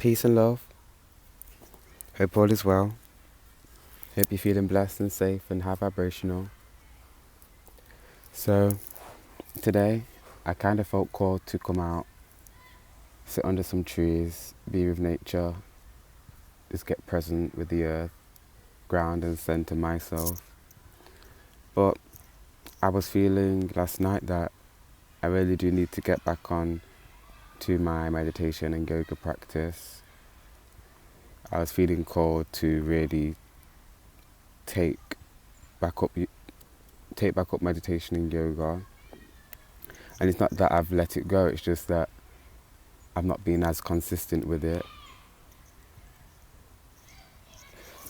Peace and love. Hope all is well. Hope you're feeling blessed and safe and high vibrational. So today I kind of felt called to come out, sit under some trees, be with nature, just get present with the earth, ground and center myself. But I was feeling last night that I really do need to get back on to my meditation and yoga practice. I was feeling called to really take back up meditation and yoga. And it's not that I've let it go, it's just that I've not been as consistent with it.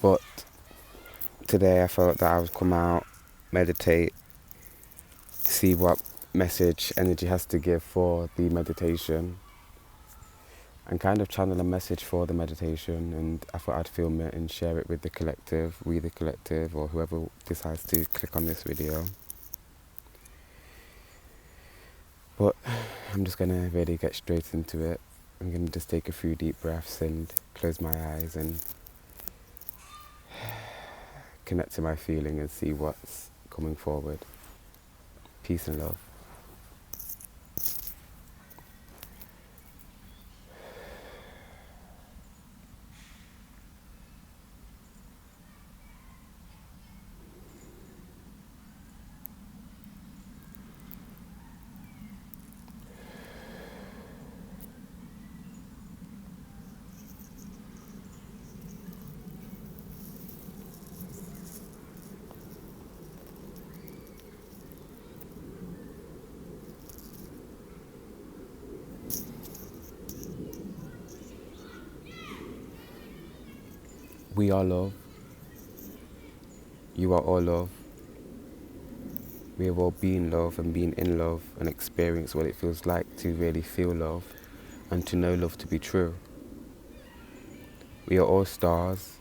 But today I felt that I would come out, meditate, see what message energy has to give for the meditation, and kind of channel a message for the meditation. And I thought I'd film it and share it with the collective, we the collective, or whoever decides to click on this video. But I'm just gonna really get straight into it. I'm gonna just take a few deep breaths and close my eyes and connect to my feeling and see what's coming forward. Peace and love. We are love. You are all love. We have all been love and been in love and experienced what it feels like to really feel love and to know love to be true. We are all stars.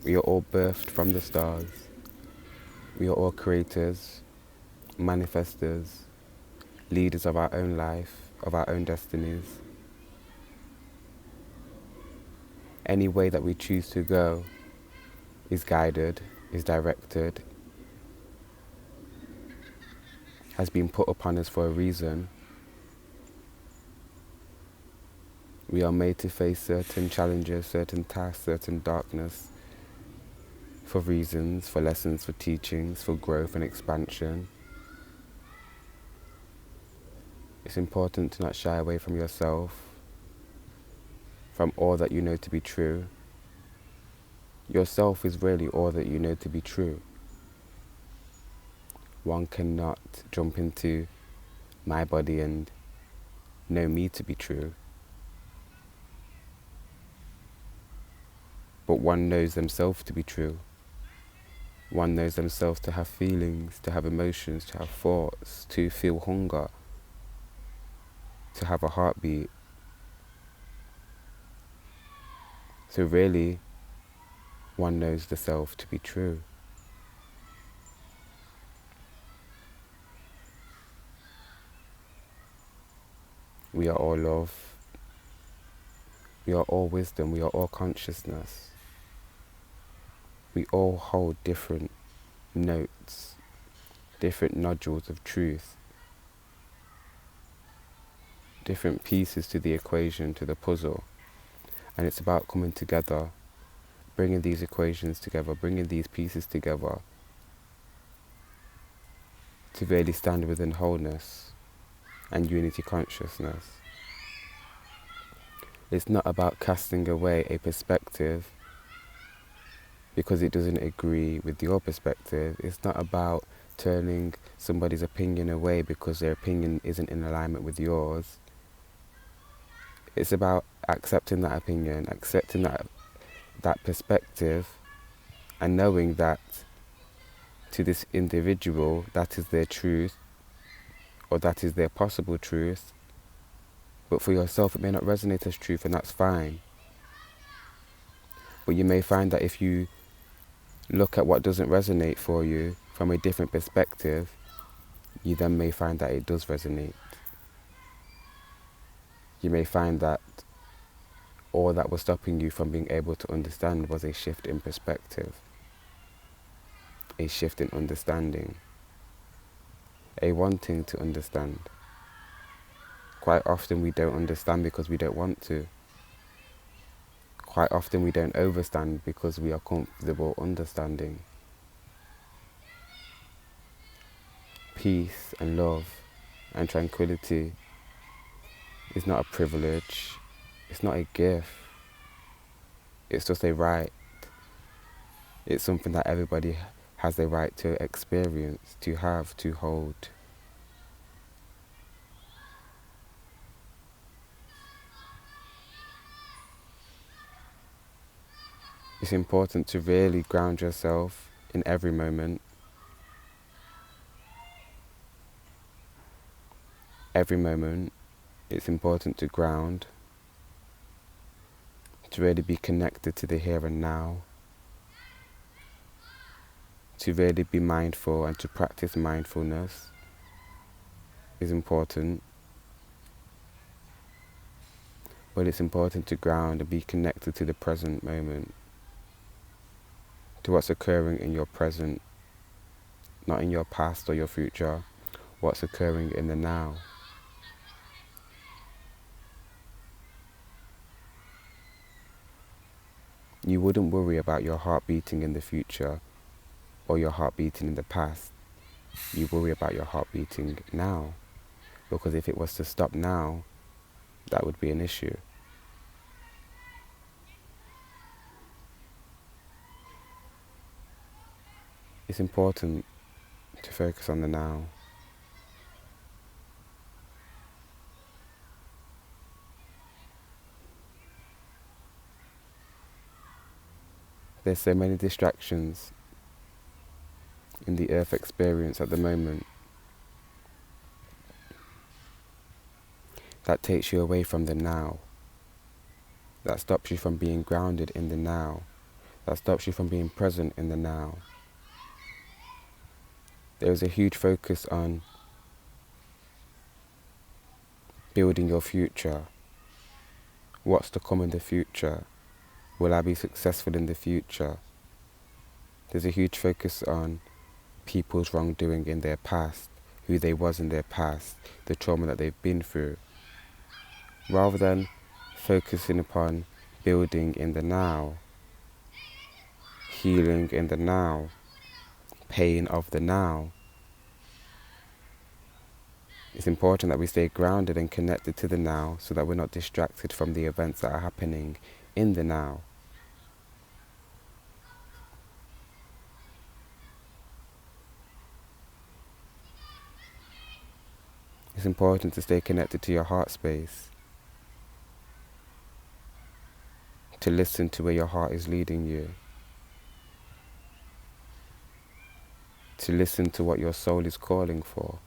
We are all birthed from the stars. We are all creators, manifestors, leaders of our own life, of our own destinies. Any way that we choose to go is guided, is directed, has been put upon us for a reason. We are made to face certain challenges, certain tasks, certain darkness for reasons, for lessons, for teachings, for growth and expansion. It's important to not shy away from yourself, from all that you know to be true. Yourself is really all that you know to be true. One cannot jump into my body and know me to be true. But one knows themselves to be true. One knows themselves to have feelings, to have emotions, to have thoughts, to feel hunger, to have a heartbeat. So really, one knows the self to be true. We are all love. We are all wisdom. We are all consciousness. We all hold different notes, different nodules of truth, different pieces to the equation, to the puzzle. And it's about coming together, bringing these equations together, bringing these pieces together to really stand within wholeness and unity consciousness. It's not about casting away a perspective because it doesn't agree with your perspective. It's not about turning somebody's opinion away because their opinion isn't in alignment with yours. It's about accepting that opinion, accepting that perspective, and knowing that to this individual that is their truth, or that is their possible truth. But for yourself it may not resonate as truth, and that's fine. But you may find that if you look at what doesn't resonate for you from a different perspective, you then may find that it does resonate. You may find that all that was stopping you from being able to understand was a shift in perspective, a shift in understanding, a wanting to understand. Quite often we don't understand because we don't want to. Quite often we don't overstand because we are comfortable understanding. Peace and love and tranquility is not a privilege, it's not a gift, it's just a right. It's something that everybody has the right to experience, to have, to hold. It's important to really ground yourself in every moment. Every moment, it's important to ground, to really be connected to the here and now, to really be mindful and to practice mindfulness is important. But it's important to ground and be connected to the present moment, to what's occurring in your present, not in your past or your future, what's occurring in the now. You wouldn't worry about your heart beating in the future or your heart beating in the past. You worry about your heart beating now, because if it was to stop now, that would be an issue. It's important to focus on the now. There's so many distractions in the earth experience at the moment that takes you away from the now, that stops you from being grounded in the now, that stops you from being present in the now. There is a huge focus on building your future. What's to come in the future? Will I be successful in the future? There's a huge focus on people's wrongdoing in their past, who they was in their past, the trauma that they've been through, rather than focusing upon building in the now, healing in the now, pain of the now. It's important that we stay grounded and connected to the now so that we're not distracted from the events that are happening in the now. It's important to stay connected to your heart space, to listen to where your heart is leading you, to listen to what your soul is calling for,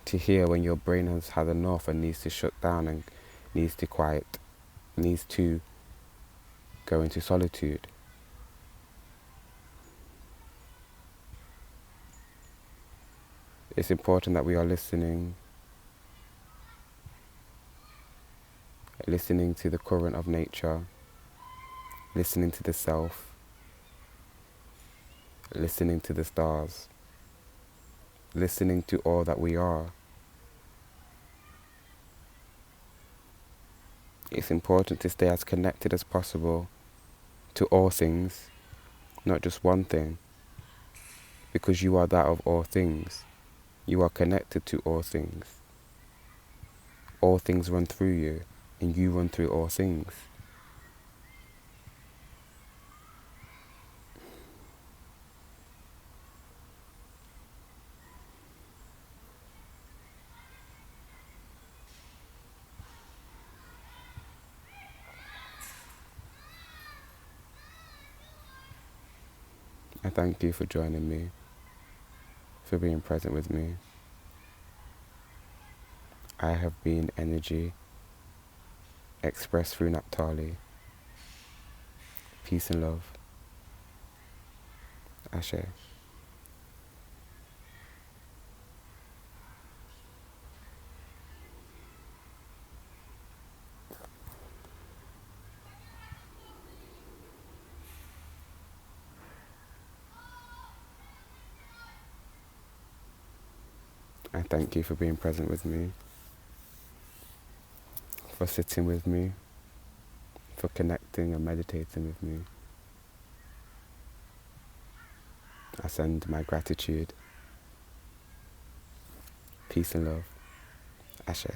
to hear when your brain has had enough and needs to shut down and needs to quiet, needs to go into solitude. It's important that we are listening to the current of nature, listening to the self, listening to the stars, listening to all that we are. It's important to stay as connected as possible to all things, not just one thing, because you are that of all things. You are connected to all things. All things run through you, and you run through all things. I thank you for joining me, for being present with me. I have been energy expressed through Naphtali. Peace and love. Ashe. I thank you for being present with me, for sitting with me, for connecting and meditating with me. I send my gratitude, peace and love. Ashe.